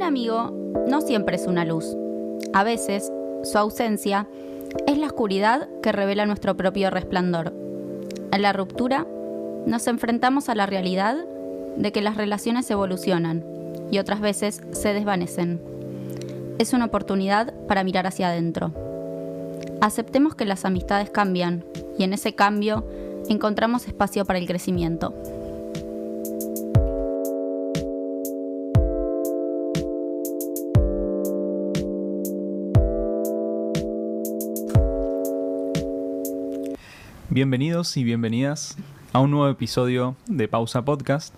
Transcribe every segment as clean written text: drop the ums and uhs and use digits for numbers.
Un amigo no siempre es una luz. A veces, su ausencia es la oscuridad que revela nuestro propio resplandor. En la ruptura, nos enfrentamos a la realidad de que las relaciones evolucionan y otras veces se desvanecen. Es una oportunidad para mirar hacia adentro. Aceptemos que las amistades cambian y en ese cambio encontramos espacio para el crecimiento. Bienvenidos y bienvenidas a un nuevo episodio de Pausa Podcast.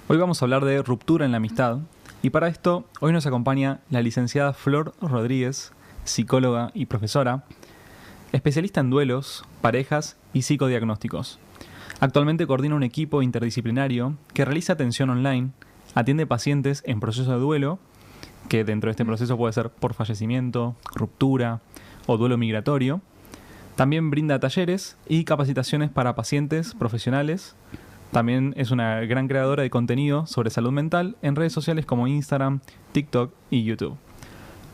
Hoy vamos a hablar de ruptura en la amistad y para esto hoy nos acompaña la licenciada Flor Rodríguez, psicóloga y profesora, especialista en duelos, parejas y psicodiagnósticos. Actualmente coordina un equipo interdisciplinario que realiza atención online, atiende pacientes en proceso de duelo, que dentro de este proceso puede ser por fallecimiento, ruptura o duelo migratorio. También brinda talleres y capacitaciones para pacientes profesionales. También es una gran creadora de contenido sobre salud mental en redes sociales como Instagram, TikTok y YouTube.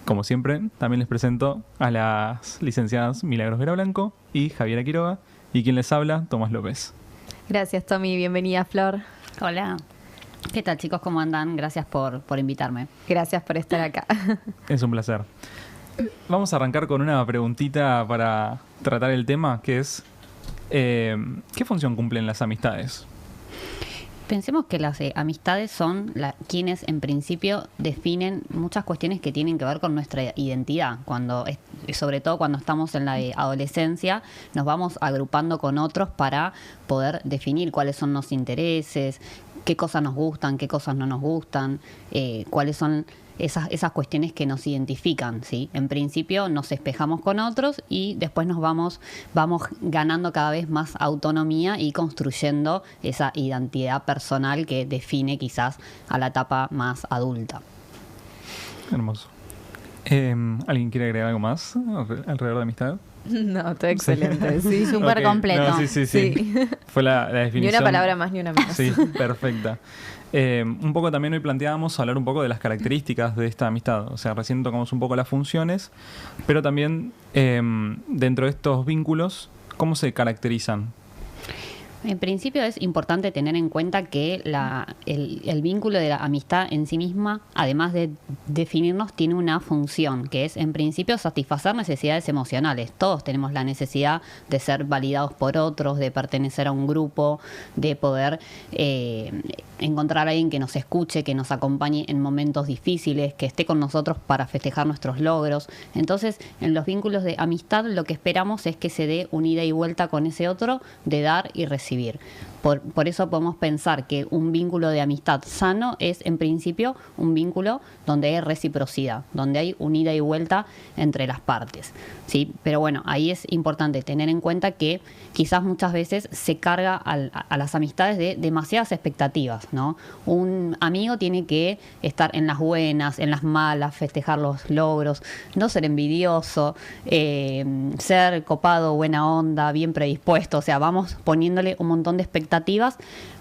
Como siempre, también les presento a las licenciadas Milagros Vera Blanco y Javiera Quiroga, y quien les habla, Tomás López. Gracias, Tommy. Bienvenida, Flor. Hola. ¿Qué tal, chicos? ¿Cómo andan? Gracias por invitarme. Gracias por estar acá. Es un placer. Vamos a arrancar con una preguntita para tratar el tema, que es ¿qué función cumplen las amistades? Pensemos que las amistades son quienes en principio definen muchas cuestiones que tienen que ver con nuestra identidad. Sobre todo cuando estamos en la adolescencia, nos vamos agrupando con otros para poder definir cuáles son los intereses, qué cosas nos gustan, qué cosas no nos gustan, cuáles son esas cuestiones que nos identifican, ¿sí? En principio nos espejamos con otros y después nos vamos ganando cada vez más autonomía y construyendo esa identidad personal que define quizás a la etapa más adulta. Hermoso. ¿Alguien quiere agregar algo más alrededor de amistad? No, todo excelente. Sí, súper completo. No, sí. Fue la definición. Ni una palabra más, ni una menos. Sí, perfecta. Un poco también hoy planteábamos hablar un poco de las características de esta amistad. O sea, recién tocamos un poco las funciones, pero también dentro de estos vínculos, ¿cómo se caracterizan? En principio es importante tener en cuenta que el vínculo de la amistad en sí misma, además de definirnos, tiene una función, que es en principio satisfacer necesidades emocionales. Todos tenemos la necesidad de ser validados por otros, de pertenecer a un grupo, de poder encontrar a alguien que nos escuche, que nos acompañe en momentos difíciles, que esté con nosotros para festejar nuestros logros. Entonces, en los vínculos de amistad lo que esperamos es que se dé un ida y vuelta con ese otro, de dar y recibir. Por eso podemos pensar que un vínculo de amistad sano es en principio un vínculo donde hay reciprocidad, donde hay un ida y vuelta entre las partes, ¿sí? Pero bueno, ahí es importante tener en cuenta que quizás muchas veces se carga a las amistades de demasiadas expectativas, ¿no? Un amigo tiene que estar en las buenas, en las malas, festejar los logros, no ser envidioso, ser copado, buena onda, bien predispuesto. O sea, vamos poniéndole un montón de expectativas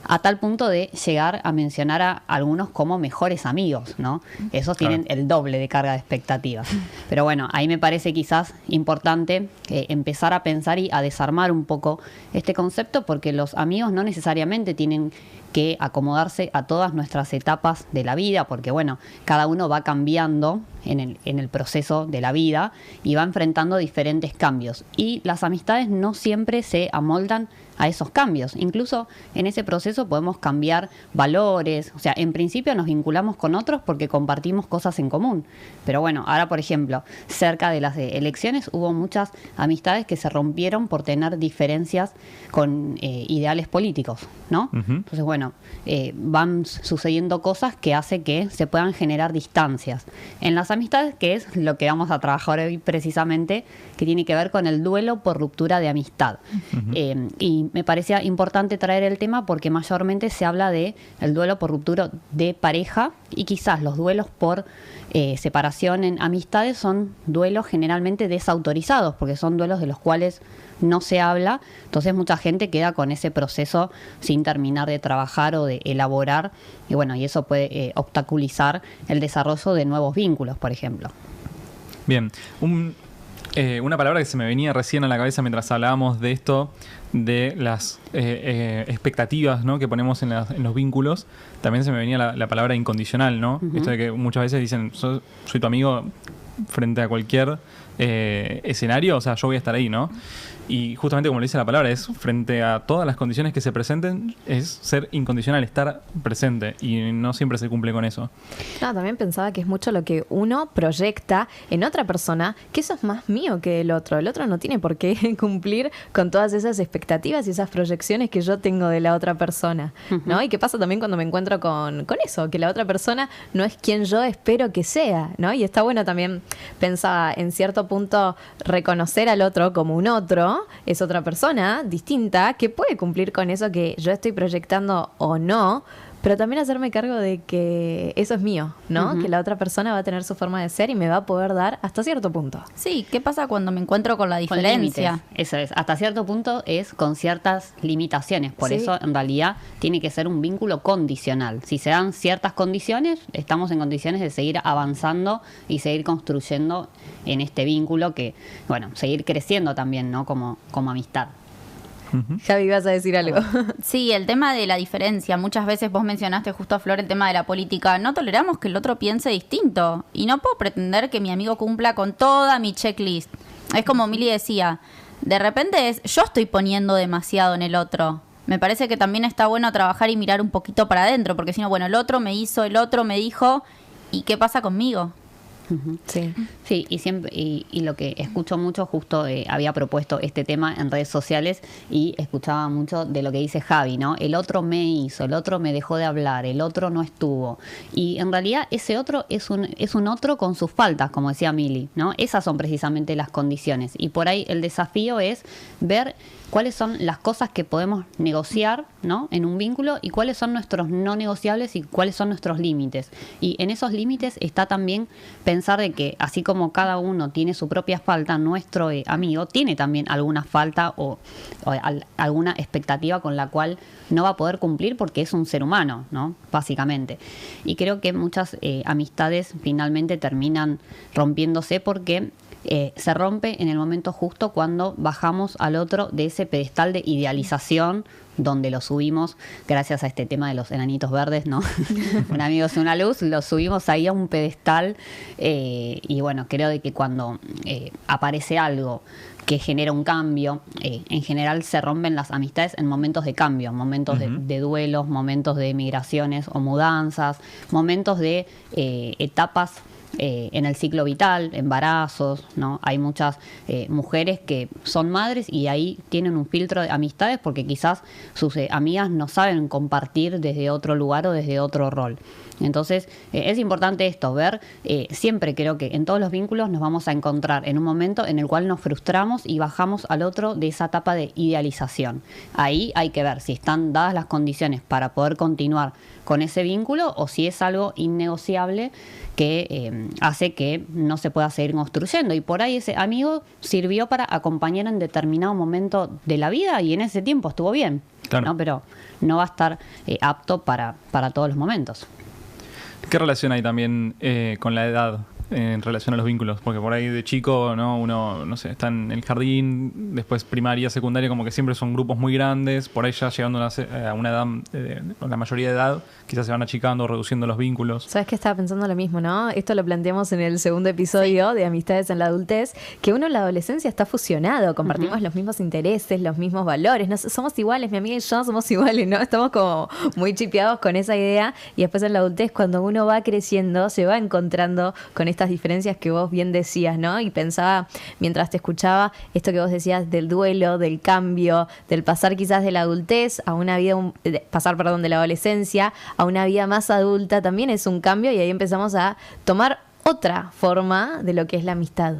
a tal punto de llegar a mencionar a algunos como mejores amigos, ¿no? Esos tienen el doble de carga de expectativas. Pero bueno, ahí me parece quizás importante empezar a pensar y a desarmar un poco este concepto, porque los amigos no necesariamente tienen que acomodarse a todas nuestras etapas de la vida, porque bueno, cada uno va cambiando en el proceso de la vida y va enfrentando diferentes cambios. Y las amistades no siempre se amoldan a esos cambios. Incluso en ese proceso podemos cambiar valores. O sea, en principio nos vinculamos con otros porque compartimos cosas en común. Pero bueno, ahora por ejemplo, cerca de las elecciones hubo muchas amistades que se rompieron por tener diferencias con ideales políticos, ¿no? Uh-huh. Entonces bueno, van sucediendo cosas que hace que se puedan generar distancias. En las amistades, que es lo que vamos a trabajar hoy precisamente, que tiene que ver con el duelo por ruptura de amistad. Uh-huh. Y me parecía importante traer el tema porque mayormente se habla de el duelo por ruptura de pareja y quizás los duelos por separación en amistades son duelos generalmente desautorizados porque son duelos de los cuales no se habla, entonces mucha gente queda con ese proceso sin terminar de trabajar o de elaborar, y bueno, y eso puede obstaculizar el desarrollo de nuevos vínculos, por ejemplo. Bien, una palabra que se me venía recién a la cabeza mientras hablábamos de esto, de las expectativas, ¿no?, que ponemos en los vínculos, también se me venía la palabra incondicional, ¿no? Esto de que muchas veces dicen, soy tu amigo frente a cualquier escenario, o sea, yo voy a estar ahí, ¿no? Y justamente como le dice la palabra, es frente a todas las condiciones que se presenten, es ser incondicional, estar presente, y no siempre se cumple con eso. No, también pensaba que es mucho lo que uno proyecta en otra persona, que eso es más mío que el otro. El otro no tiene por qué cumplir con todas esas expectativas y esas proyecciones que yo tengo de la otra persona, ¿no? Y qué pasa también cuando me encuentro con eso, que la otra persona no es quien yo espero que sea, ¿no? Y está bueno también, pensaba, en cierto punto, reconocer al otro como un otro, es otra persona distinta que puede cumplir con eso que yo estoy proyectando o no, pero también hacerme cargo de que eso es mío, ¿no? Que la otra persona va a tener su forma de ser y me va a poder dar hasta cierto punto. Sí, ¿qué pasa cuando me encuentro con la Con diferencia? límites, eso es, hasta cierto punto es con ciertas limitaciones, por Sí. eso en realidad tiene que ser un vínculo condicional. Si se dan ciertas condiciones, estamos en condiciones de seguir avanzando y seguir construyendo en este vínculo que, bueno, seguir creciendo también, ¿no? Como amistad. Javi, ¿vas a decir algo? Sí, el tema de la diferencia. Muchas veces vos mencionaste justo, Flor, el tema de la política. No toleramos que el otro piense distinto. Y no puedo pretender que mi amigo cumpla con toda mi checklist. Es como Mili decía, de repente yo estoy poniendo demasiado en el otro. Me parece que también está bueno trabajar y mirar un poquito para adentro, porque si no, bueno, el otro me hizo, el otro me dijo, ¿y qué pasa conmigo? Sí. Sí, y siempre y lo que escucho mucho, justo había propuesto este tema en redes sociales y escuchaba mucho de lo que dice Javi, ¿no? El otro me hizo, el otro me dejó de hablar, el otro no estuvo. Y en realidad ese otro es un otro con sus faltas, como decía Mili, ¿no? Esas son precisamente las condiciones. Y por ahí el desafío es ver cuáles son las cosas que podemos negociar, ¿no?, en un vínculo, y cuáles son nuestros no negociables y cuáles son nuestros límites. Y en esos límites está también pensar de que así como cada uno tiene su propia falta, nuestro amigo tiene también alguna falta o alguna expectativa con la cual no va a poder cumplir porque es un ser humano, ¿no?, básicamente. Y creo que muchas amistades finalmente terminan rompiéndose porque se rompe en el momento justo cuando bajamos al otro de ese pedestal de idealización donde lo subimos, gracias a este tema de los enanitos verdes, ¿no? Un amigo es una luz, lo subimos ahí a un pedestal y bueno, creo de que cuando aparece algo que genera un cambio, en general se rompen las amistades en momentos de cambio, momentos de duelos, momentos de migraciones o mudanzas, momentos de etapas en el ciclo vital, embarazos, ¿no? Hay muchas mujeres que son madres y ahí tienen un filtro de amistades porque quizás sus amigas no saben compartir desde otro lugar o desde otro rol. Entonces es importante esto, ver, siempre creo que en todos los vínculos nos vamos a encontrar en un momento en el cual nos frustramos y bajamos al otro de esa etapa de idealización. Ahí hay que ver si están dadas las condiciones para poder continuar con ese vínculo o si es algo innegociable que hace que no se pueda seguir construyendo. Y por ahí ese amigo sirvió para acompañar en determinado momento de la vida y en ese tiempo estuvo bien, claro, ¿no? Pero no va a estar apto para todos los momentos. ¿Qué relación hay también con la edad en relación a los vínculos? Porque por ahí de chico, ¿no?, uno, no sé, está en el jardín, después primaria, secundaria, como que siempre son grupos muy grandes, por ahí ya llegando a una edad, la mayoría de edad, quizás se van achicando, reduciendo los vínculos. Sabes que estaba pensando lo mismo, ¿no? Esto lo planteamos en el segundo episodio de Amistades en la Adultez, que uno en la adolescencia está fusionado, compartimos los mismos intereses, los mismos valores, no, somos iguales, mi amiga y yo somos iguales, ¿no? Estamos como muy chipeados con esa idea y después en la adultez, cuando uno va creciendo, se va encontrando con estas diferencias que vos bien decías, ¿no? Y pensaba, mientras te escuchaba, esto que vos decías del duelo, del cambio, del pasar quizás de la adultez a una vida, de la adolescencia a una vida más adulta, también es un cambio y ahí empezamos a tomar otra forma de lo que es la amistad.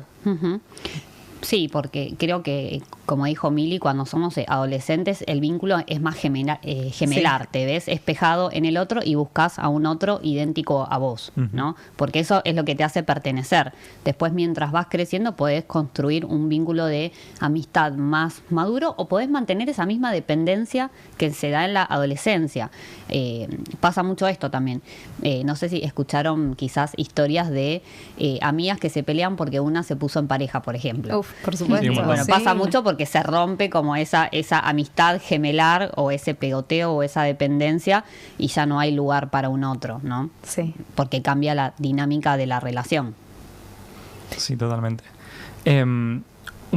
Sí, porque creo que como dijo Mili, cuando somos adolescentes el vínculo es más gemelar, Sí. te ves espejado en el otro y buscas a un otro idéntico a vos, ¿no? Porque eso es lo que te hace pertenecer. Después, mientras vas creciendo, podés construir un vínculo de amistad más maduro o podés mantener esa misma dependencia que se da en la adolescencia. Pasa mucho esto también. No sé si escucharon quizás historias de amigas que se pelean porque una se puso en pareja, por ejemplo. Uf, por supuesto. Sí, un montón. Bueno, Sí. pasa mucho porque se rompe como esa amistad gemelar o ese pegoteo o esa dependencia y ya no hay lugar para un otro, ¿no? Sí. Porque cambia la dinámica de la relación. Sí, totalmente. Un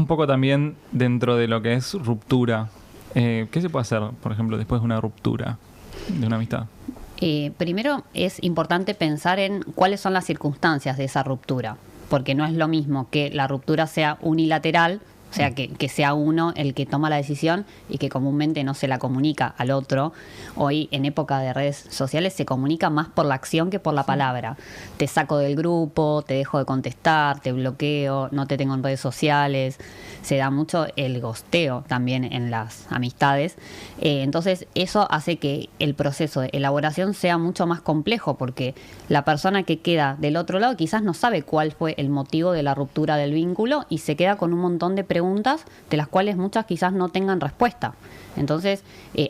poco también dentro de lo que es ruptura. ¿Qué se puede hacer, por ejemplo, después de una ruptura de una amistad? Primero es importante pensar en cuáles son las circunstancias de esa ruptura, porque no es lo mismo que la ruptura sea unilateral, o sea, que sea uno el que toma la decisión y que comúnmente no se la comunica al otro. Hoy, en época de redes sociales, se comunica más por la acción que por la palabra. Te saco del grupo, te dejo de contestar, te bloqueo, no te tengo en redes sociales. Se da mucho el gosteo también en las amistades. Entonces, eso hace que el proceso de elaboración sea mucho más complejo, porque la persona que queda del otro lado quizás no sabe cuál fue el motivo de la ruptura del vínculo y se queda con un montón de preguntas de las cuales muchas quizás no tengan respuesta. Entonces,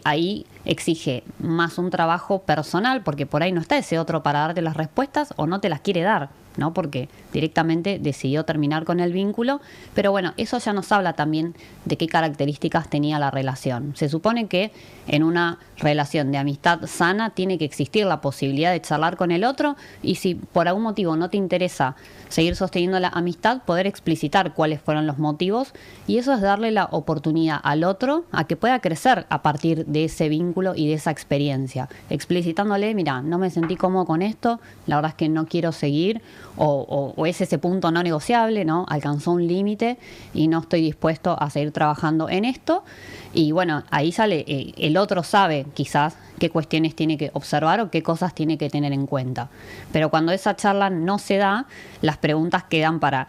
ahí exige más un trabajo personal, porque por ahí no está ese otro para darte las respuestas o no te las quiere dar, ¿no? Porque directamente decidió terminar con el vínculo. Pero bueno, eso ya nos habla también de qué características tenía la relación. Se supone que en una relación de amistad sana tiene que existir la posibilidad de charlar con el otro, y si por algún motivo no te interesa seguir sosteniendo la amistad, poder explicitar cuáles fueron los motivos, y eso es darle la oportunidad al otro a que pueda crecer a partir de ese vínculo y de esa experiencia, explicitándole: mira, no me sentí cómodo con esto, la verdad es que no quiero seguir, o es ese punto no negociable, ¿no? Alcanzó un límite y no estoy dispuesto a seguir trabajando en esto. Y bueno, ahí sale, el otro sabe quizás qué cuestiones tiene que observar o qué cosas tiene que tener en cuenta. Pero cuando esa charla no se da, las preguntas quedan para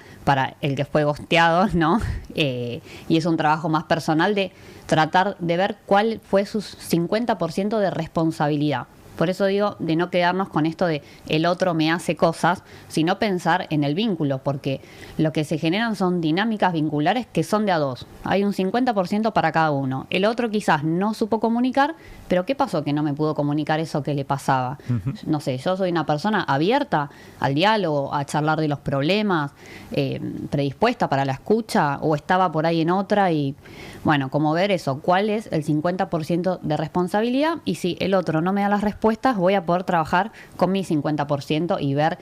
el que fue gosteado, ¿no? Y es un trabajo más personal de tratar de ver cuál fue su 50% de responsabilidad. Por eso digo, de no quedarnos con esto de el otro me hace cosas, sino pensar en el vínculo, porque lo que se generan son dinámicas vinculares que son de a dos. Hay un 50% para cada uno. El otro quizás no supo comunicar, pero ¿qué pasó que no me pudo comunicar eso que le pasaba? No sé, yo soy una persona abierta al diálogo, a charlar de los problemas, predispuesta para la escucha, o estaba por ahí en otra. Y bueno, como ver eso, cuál es el 50% de responsabilidad, y si el otro no me da las respuestas, voy a poder trabajar con mi 50% y ver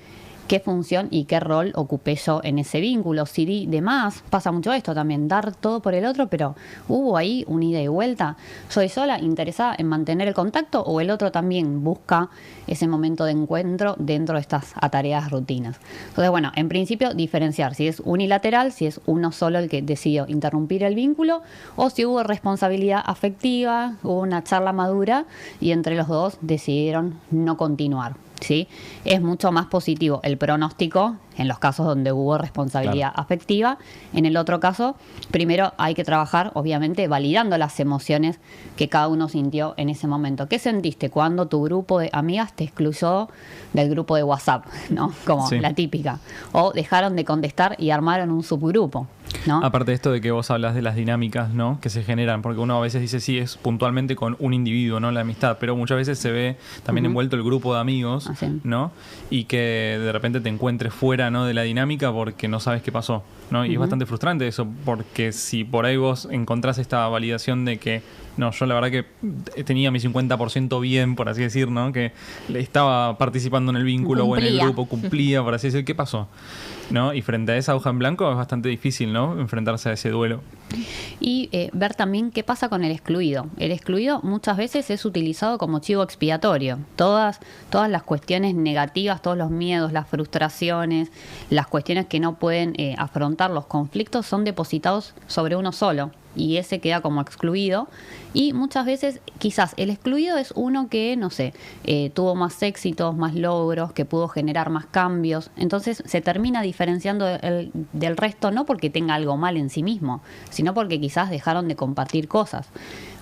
qué función y qué rol ocupé yo en ese vínculo. Si di de más, pasa mucho esto también, dar todo por el otro, pero hubo ahí un ida y vuelta. ¿Soy sola interesada en mantener el contacto, o el otro también busca ese momento de encuentro dentro de estas atareadas rutinas? Entonces, bueno, en principio diferenciar si es unilateral, si es uno solo el que decidió interrumpir el vínculo, o si hubo responsabilidad afectiva, hubo una charla madura y entre los dos decidieron no continuar. ¿Sí? Es mucho más positivo el pronóstico en los casos donde hubo responsabilidad afectiva. En el otro caso, primero hay que trabajar, obviamente, validando las emociones que cada uno sintió en ese momento. ¿Qué sentiste cuando tu grupo de amigas te excluyó del grupo de WhatsApp, ¿no? Como la típica. O dejaron de contestar y armaron un subgrupo, ¿no? Aparte de esto de que vos hablas de las dinámicas, ¿no?, que se generan, porque uno a veces dice sí, es puntualmente con un individuo, ¿no?, la amistad, pero muchas veces se ve también envuelto el grupo de amigos, ¿no?, y que de repente te encuentres fuera, ¿no?, de la dinámica porque no sabes qué pasó, ¿no? Y es bastante frustrante eso, porque si por ahí vos encontrás esta validación de que no, yo la verdad que tenía mi 50% bien, por así decir, ¿no?, que estaba participando en el vínculo o en el grupo, cumplía, por así decir, ¿qué pasó? ¿No? Y frente a esa hoja en blanco es bastante difícil, ¿no?, enfrentarse a ese duelo. Y ver también qué pasa con el excluido. El excluido muchas veces es utilizado como chivo expiatorio. Todas las cuestiones negativas, todos los miedos, las frustraciones, las cuestiones que no pueden afrontar los conflictos son depositados sobre uno solo. y ese queda como excluido. Y muchas veces quizás el excluido es uno que, no sé, tuvo más éxitos, más logros, que pudo generar más cambios. Entonces se termina diferenciando del resto, no porque tenga algo mal en sí mismo, sino porque quizás dejaron de compartir cosas.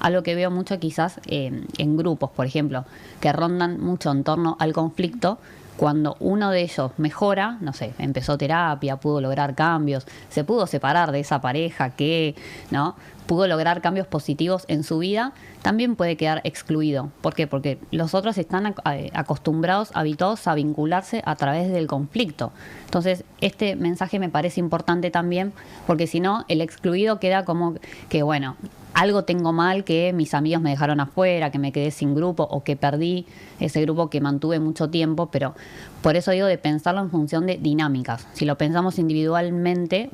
Algo que veo mucho quizás en grupos, por ejemplo, que rondan mucho en torno al conflicto. Cuando uno de ellos mejora, no sé, empezó terapia, pudo lograr cambios, se pudo separar de esa pareja que, ¿no?, pudo lograr cambios positivos en su vida, también puede quedar excluido. ¿Por qué? Porque los otros están acostumbrados, habituados a vincularse a través del conflicto. Entonces, este mensaje me parece importante también, porque si no, el excluido queda como que, bueno, algo tengo mal, que mis amigos me dejaron afuera, que me quedé sin grupo o que perdí ese grupo que mantuve mucho tiempo, pero por eso digo de pensarlo en función de dinámicas. Si lo pensamos individualmente,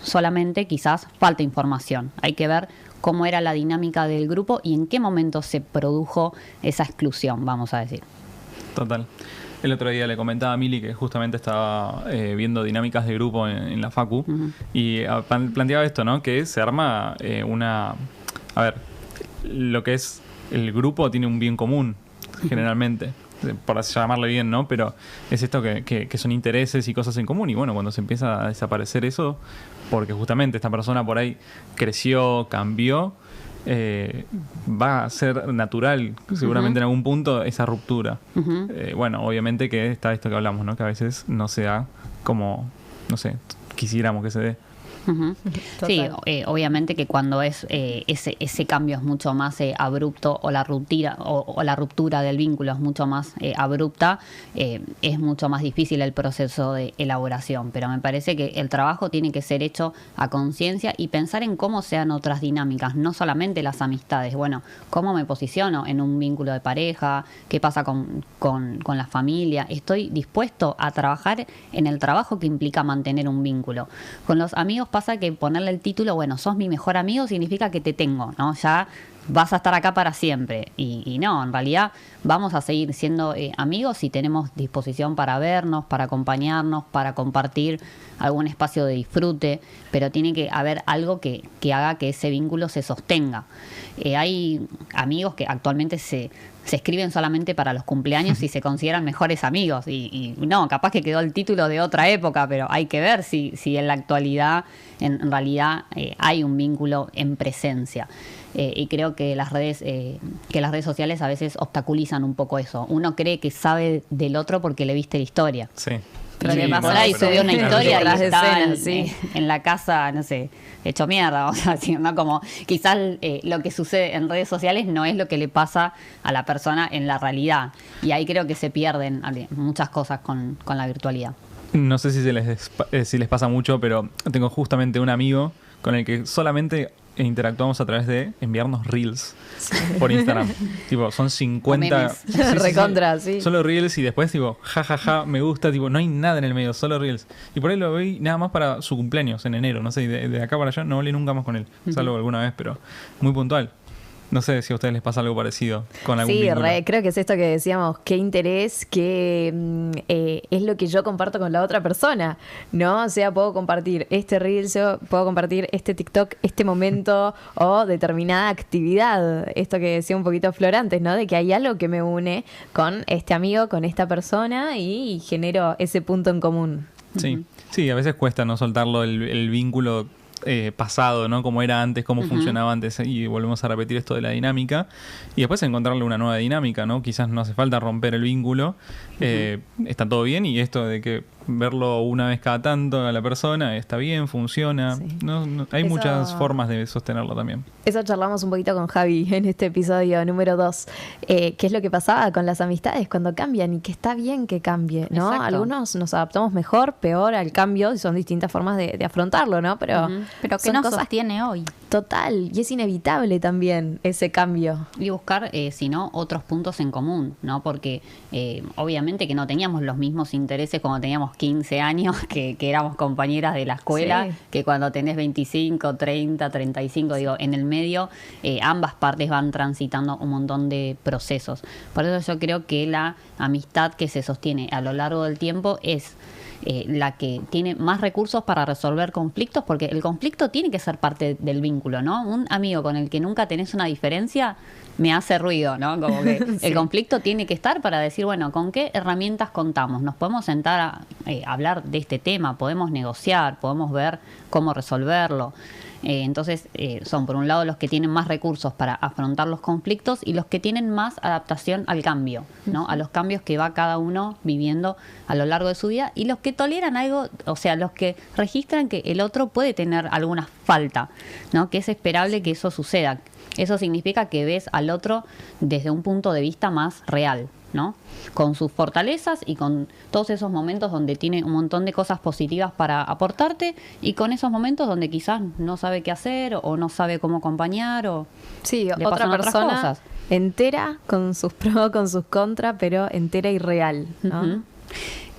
solamente quizás falta información. Hay que ver cómo era la dinámica del grupo y en qué momento se produjo esa exclusión, vamos a decir. Total. El otro día le comentaba a Mili que justamente estaba viendo dinámicas de grupo en la Facu y planteaba esto, ¿no? Que se arma una... A ver, lo que es el grupo tiene un bien común, generalmente, por así llamarle bien, ¿no? Pero es esto que son intereses y cosas en común. Y bueno, cuando se empieza a desaparecer eso, porque justamente esta persona por ahí creció, cambió, va a ser natural seguramente en algún punto esa ruptura. Bueno, obviamente que está esto que hablamos, ¿no? Que a veces no se da como, no sé, quisiéramos que se dé. Sí, obviamente que cuando es ese cambio es mucho más abrupto o la ruptura del vínculo es mucho más abrupta, es mucho más difícil el proceso de elaboración, pero me parece que el trabajo tiene que ser hecho a conciencia y pensar en cómo sean otras dinámicas, no solamente las amistades. Bueno, cómo me posiciono en un vínculo de pareja, qué pasa con la familia, estoy dispuesto a trabajar en el trabajo que implica mantener un vínculo. Con los amigos pasa que ponerle el título, bueno, sos mi mejor amigo, significa que te tengo, ¿no? Ya vas a estar acá para siempre. Y no, en realidad vamos a seguir siendo amigos si tenemos disposición para vernos, para acompañarnos, para compartir algún espacio de disfrute, pero tiene que haber algo que haga que ese vínculo se sostenga. Hay amigos que actualmente se escriben solamente para los cumpleaños y se consideran mejores amigos. Y no, capaz que quedó el título de otra época, pero hay que ver si en la actualidad en realidad hay un vínculo en presencia. Y creo que las redes sociales a veces obstaculizan un poco eso. Uno cree que sabe del otro porque le viste la historia. Sí. Pero que por ahí subió una historia y está en la casa, no sé, hecho mierda, o sea, ¿no? Como quizás lo que sucede en redes sociales no es lo que le pasa a la persona en la realidad. Y ahí creo que se pierden muchas cosas con la virtualidad. No sé si les pasa mucho, pero tengo justamente un amigo con el que solamente interactuamos a través de enviarnos reels por Instagram. Tipo, son 50... Recontra, sí. Solo reels y después, tipo, jajaja, me gusta, tipo, no hay nada en el medio, solo reels. Y por ahí lo vi nada más para su cumpleaños en enero, no sé, de acá para allá no hablé nunca más con él, salvo alguna vez, pero muy puntual. No sé si a ustedes les pasa algo parecido con algún vínculo. Creo que es esto que decíamos, qué interés, qué es lo que yo comparto con la otra persona, ¿no? O sea, puedo compartir este Reels, puedo compartir este TikTok, este momento o determinada actividad. Esto que decía un poquito Flor antes, ¿no? De que hay algo que me une con este amigo, con esta persona y genero ese punto en común. Sí, sí, a veces cuesta no soltarlo el vínculo pasado, ¿no? Como era antes, cómo funcionaba antes, y volvemos a repetir esto de la dinámica y después encontrarle una nueva dinámica, ¿no? Quizás no hace falta romper el vínculo, está todo bien, y esto de que verlo una vez cada tanto a la persona está bien, funciona, Sí. no, hay muchas formas de sostenerlo también. Eso charlamos un poquito con Javi en este episodio número 2. ¿Qué es lo que pasaba con las amistades cuando cambian? Y que está bien que cambie, ¿no? Exacto. Algunos nos adaptamos mejor, peor al cambio y son distintas formas de afrontarlo, ¿no? Pero Pero que son nos cosas sostiene hoy. total, y es inevitable también ese cambio. Y buscar, si no, otros puntos en común, ¿no? Porque obviamente que no teníamos los mismos intereses cuando teníamos 15 años, que éramos compañeras de la escuela, Sí. que cuando tenés 25, 30, 35, digo, en el medio, ambas partes van transitando un montón de procesos. Por eso yo creo que la amistad que se sostiene a lo largo del tiempo es la que tiene más recursos para resolver conflictos, porque el conflicto tiene que ser parte del vínculo, ¿no? Un amigo con el que nunca tenés una diferencia me hace ruido, ¿no? Como que Sí. el conflicto tiene que estar para decir, bueno, ¿con qué herramientas contamos? Nos podemos sentar a hablar de este tema, podemos negociar, podemos ver cómo resolverlo. Entonces, son por un lado los que tienen más recursos para afrontar los conflictos y los que tienen más adaptación al cambio, ¿no? A los cambios que va cada uno viviendo a lo largo de su vida, y los que toleran algo, o sea, los que registran que el otro puede tener alguna falta, ¿no? Que es esperable que eso suceda. Eso significa que ves al otro desde un punto de vista más real, ¿no? Con sus fortalezas y con todos esos momentos donde tiene un montón de cosas positivas para aportarte, y con esos momentos donde quizás no sabe qué hacer o no sabe cómo acompañar o Sí, le otra pasan otras persona cosas. entera, con sus pros, con sus contras, pero entera y real, ¿no? Ujú.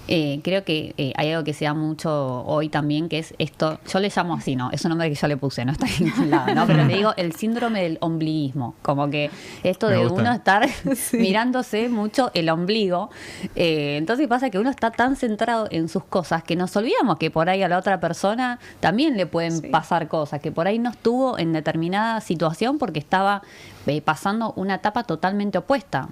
Creo que hay algo que se da mucho hoy también, que es esto, yo le llamo así, ¿no? Es un nombre que yo le puse, no está en ningún lado, ¿no? Pero le digo el síndrome del ombliguismo, como que esto Me de gusta. uno estar mirándose mucho el ombligo. Entonces pasa que uno está tan centrado en sus cosas que nos olvidamos que por ahí a la otra persona también le pueden pasar cosas, que por ahí no estuvo en determinada situación porque estaba pasando una etapa totalmente opuesta.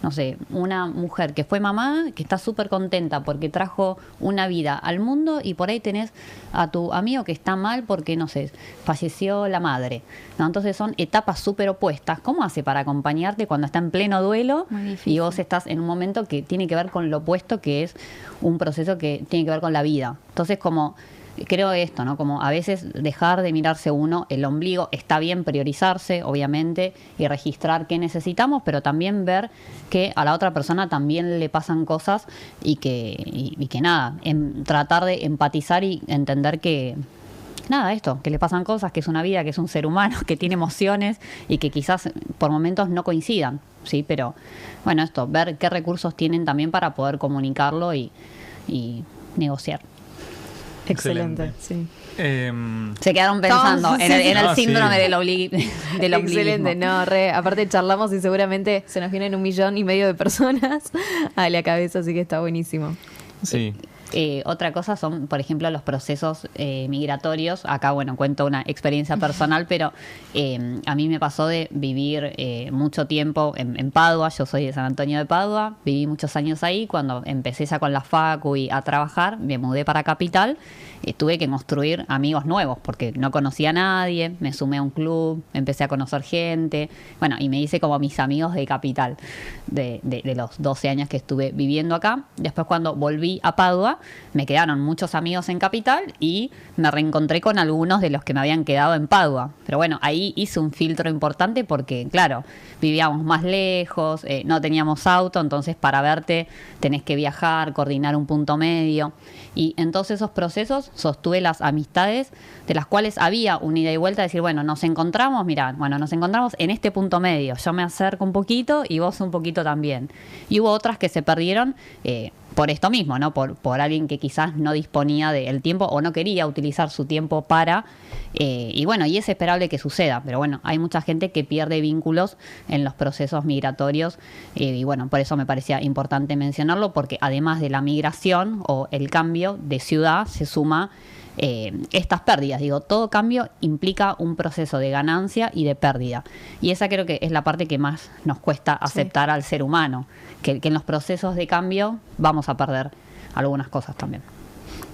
No sé, una mujer que fue mamá, que está súper contenta porque trajo una vida al mundo, y por ahí tenés a tu amigo que está mal porque, no sé, falleció la madre, ¿no? Entonces son etapas súper opuestas. ¿Cómo hace para acompañarte cuando está en pleno duelo Muy difícil. y vos estás en un momento que tiene que ver con lo opuesto, que es un proceso que tiene que ver con la vida? Entonces, como creo esto, ¿no? Como a veces dejar de mirarse uno el ombligo. Está bien priorizarse, obviamente, y registrar qué necesitamos, pero también ver que a la otra persona también le pasan cosas, y que nada, tratar de empatizar y entender que nada, esto, que le pasan cosas, que es una vida, que es un ser humano, que tiene emociones y que quizás por momentos no coincidan, ¿sí? Pero bueno, esto, ver qué recursos tienen también para poder comunicarlo y negociar. Excelente, Excelente. sí. Se quedaron pensando Todos, en el, sí, en el sí. síndrome Sí. del ombliguismo. Excelente, no, aparte charlamos y seguramente se nos vienen 1,5 millones de personas a la cabeza, así que está buenísimo. Sí. Otra cosa son, por ejemplo, los procesos migratorios. Acá, bueno, cuento una experiencia personal, pero a mí me pasó de vivir mucho tiempo en Padua. Yo soy de San Antonio de Padua, viví muchos años ahí. Cuando empecé ya con la facu y a trabajar, me mudé para Capital. Tuve que construir amigos nuevos porque no conocía a nadie, me sumé a un club, empecé a conocer gente, bueno, y me hice como mis amigos de Capital de los 12 años que estuve viviendo acá. Después, cuando volví a Padua, me quedaron muchos amigos en Capital y me reencontré con algunos de los que me habían quedado en Padua. Pero bueno, ahí hice un filtro importante porque, claro, vivíamos más lejos, no teníamos auto, entonces para verte tenés que viajar, coordinar un punto medio. Y en todos esos procesos sostuve las amistades de las cuales había una ida y vuelta, decir, bueno, nos encontramos, mira, bueno, nos encontramos en este punto medio, yo me acerco un poquito y vos un poquito también. Y hubo otras que se perdieron por esto mismo, ¿no? Por alguien que quizás no disponía del tiempo o no quería utilizar su tiempo para... y bueno, y es esperable que suceda, pero bueno, hay mucha gente que pierde vínculos en los procesos migratorios, y bueno, por eso me parecía importante mencionarlo, porque además de la migración o el cambio de ciudad, se suma estas pérdidas. Digo, todo cambio implica un proceso de ganancia y de pérdida, y esa creo que es la parte que más nos cuesta aceptar al ser humano, que en los procesos de cambio vamos a perder algunas cosas también.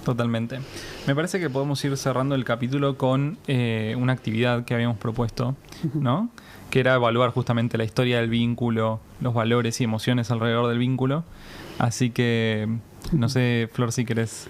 Totalmente. Me parece que podemos ir cerrando el capítulo con una actividad que habíamos propuesto, ¿no? Que era evaluar justamente la historia del vínculo, los valores y emociones alrededor del vínculo. Así que, no sé, Flor, si querés...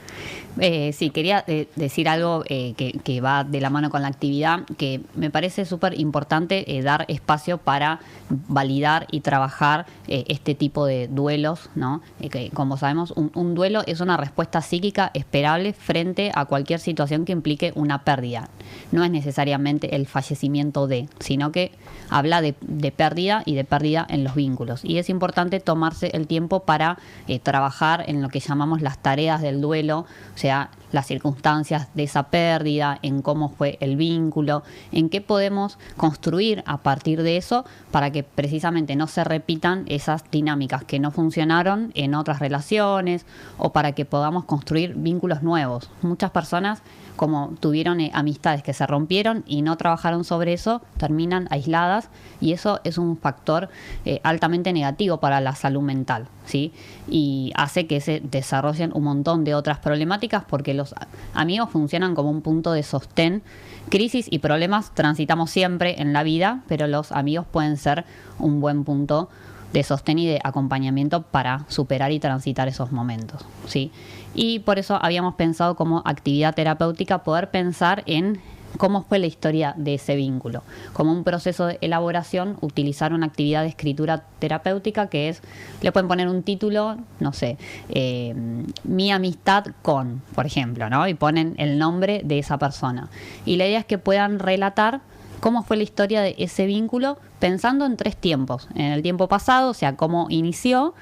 Sí, quería decir algo que va de la mano con la actividad, que me parece súper importante dar espacio para validar y trabajar este tipo de duelos, ¿no? Que, como sabemos, un duelo es una respuesta psíquica esperable frente a cualquier situación que implique una pérdida. No es necesariamente el fallecimiento sino que habla de pérdida y de pérdida en los vínculos. Y es importante tomarse el tiempo para trabajar en lo que llamamos las tareas del duelo, o sea, las circunstancias de esa pérdida, en cómo fue el vínculo, en qué podemos construir a partir de eso para que precisamente no se repitan esas dinámicas que no funcionaron en otras relaciones o para que podamos construir vínculos nuevos. Muchas personas, como tuvieron amistades que se rompieron y no trabajaron sobre eso, terminan aisladas y eso es un factor altamente negativo para la salud mental, ¿sí? Y hace que se desarrollen un montón de otras problemáticas porque los amigos funcionan como un punto de sostén. Crisis y problemas transitamos siempre en la vida, pero los amigos pueden ser un buen punto de sostén y de acompañamiento para superar y transitar esos momentos, ¿sí? Y por eso habíamos pensado como actividad terapéutica poder pensar en cómo fue la historia de ese vínculo. Como un proceso de elaboración, utilizar una actividad de escritura terapéutica que es, le pueden poner un título, no sé, mi amistad con, por ejemplo, ¿no? Y ponen el nombre de esa persona. Y la idea es que puedan relatar cómo fue la historia de ese vínculo pensando en 3 tiempos. En el tiempo pasado, o sea, cómo inició,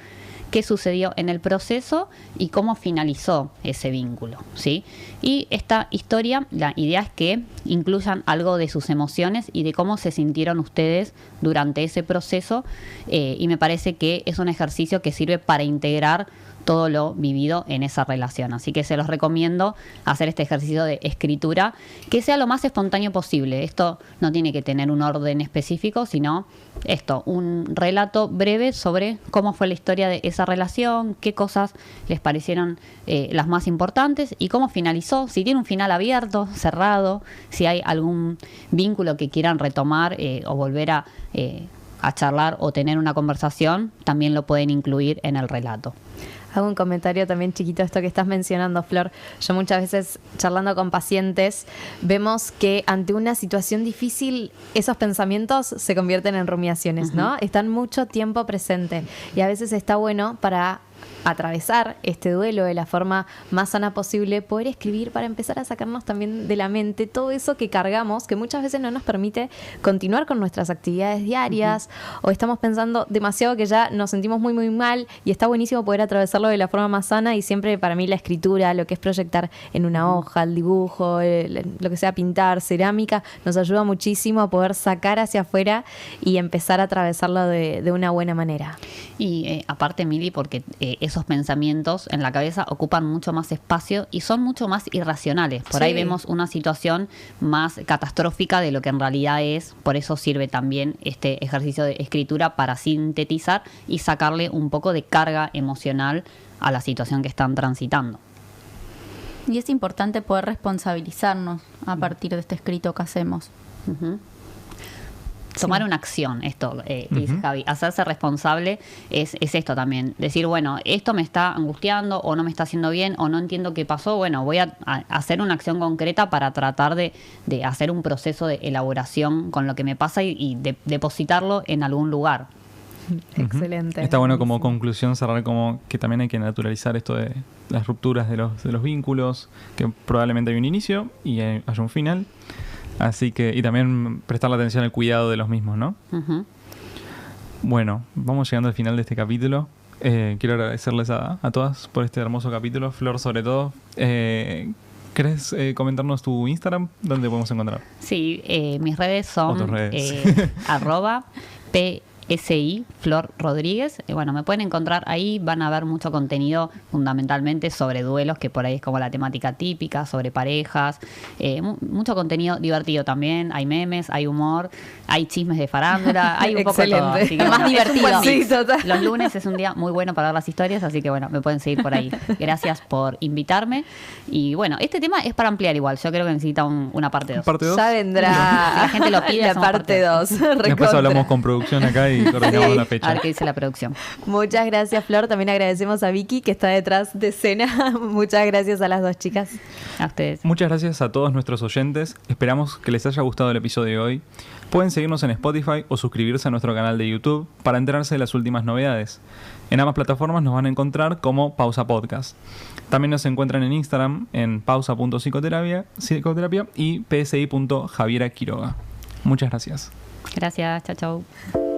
qué sucedió en el proceso y cómo finalizó ese vínculo, ¿sí? Y esta historia, la idea es que incluyan algo de sus emociones y de cómo se sintieron ustedes durante ese proceso, y me parece que es un ejercicio que sirve para integrar todo lo vivido en esa relación. Así que se los recomiendo hacer este ejercicio de escritura, que sea lo más espontáneo posible. Esto no tiene que tener un orden específico, sino un relato breve sobre cómo fue la historia de esa relación, qué cosas les parecieron las más importantes y cómo finalizó, si tiene un final abierto, cerrado, si hay algún vínculo que quieran retomar o volver a charlar o tener una conversación, también lo pueden incluir en el relato. Hago un comentario también chiquito a esto que estás mencionando, Flor. Yo muchas veces charlando con pacientes vemos que ante una situación difícil esos pensamientos se convierten en rumiaciones, ¿no? Están mucho tiempo presente y a veces está bueno para atravesar este duelo de la forma más sana posible, poder escribir para empezar a sacarnos también de la mente todo eso que cargamos, que muchas veces no nos permite continuar con nuestras actividades diarias, o estamos pensando demasiado que ya nos sentimos muy muy mal y está buenísimo poder atravesarlo de la forma más sana. Y siempre para mí la escritura, lo que es proyectar en una hoja, el dibujo, lo que sea pintar, cerámica, nos ayuda muchísimo a poder sacar hacia afuera y empezar a atravesarlo de una buena manera. Y aparte, Mili, porque esos pensamientos en la cabeza ocupan mucho más espacio y son mucho más irracionales. Por ahí vemos una situación más catastrófica de lo que en realidad es. Por eso sirve también este ejercicio de escritura para sintetizar y sacarle un poco de carga emocional a la situación que están transitando. Y es importante poder responsabilizarnos a partir de este escrito que hacemos. Tomar una acción, esto dice Javi, hacerse responsable es esto también, decir, bueno, esto me está angustiando o no me está haciendo bien o no entiendo qué pasó, bueno, voy a hacer una acción concreta para tratar de hacer un proceso de elaboración con lo que me pasa y depositarlo en algún lugar. Excelente. Está bueno como conclusión cerrar como que también hay que naturalizar esto de las rupturas de los vínculos, que probablemente hay un inicio y haya un final. Así que, y también prestar la atención al cuidado de los mismos, ¿no? Bueno, vamos llegando al final de este capítulo. Quiero agradecerles a todas por este hermoso capítulo. Flor, sobre todo, ¿querés comentarnos tu Instagram? ¿Dónde podemos encontrar? Sí, mis redes son @PSI Flor Rodríguez. Bueno, me pueden encontrar ahí, van a ver mucho contenido fundamentalmente sobre duelos, que por ahí es como la temática típica, sobre parejas, mucho contenido divertido también, hay memes, hay humor, hay chismes de farándula, hay un poco de todo. Así que, más divertido. Sí, total. Los lunes es un día muy bueno para ver las historias, así que bueno, me pueden seguir por ahí. Gracias por invitarme. Y bueno, este tema es para ampliar igual, yo creo que necesita una parte 2. ¿Parte 2? Ya vendrá. Si la gente lo pide, la hacemos parte 2. Después hablamos con producción acá y coordinamos la fecha. A ver qué dice la producción. Muchas gracias, Flor. También agradecemos a Vicky, que está detrás de escena. Muchas gracias a las dos chicas. A ustedes. Muchas gracias a todos nuestros oyentes. Esperamos que les haya gustado el episodio de hoy. Pueden seguirnos en Spotify o suscribirse a nuestro canal de YouTube para enterarse de las últimas novedades. En ambas plataformas nos van a encontrar como Pausa Podcast. También nos encuentran en Instagram en pausa.psicoterapia y psi.javiera Quiroga. Muchas gracias. Gracias, chao, chao.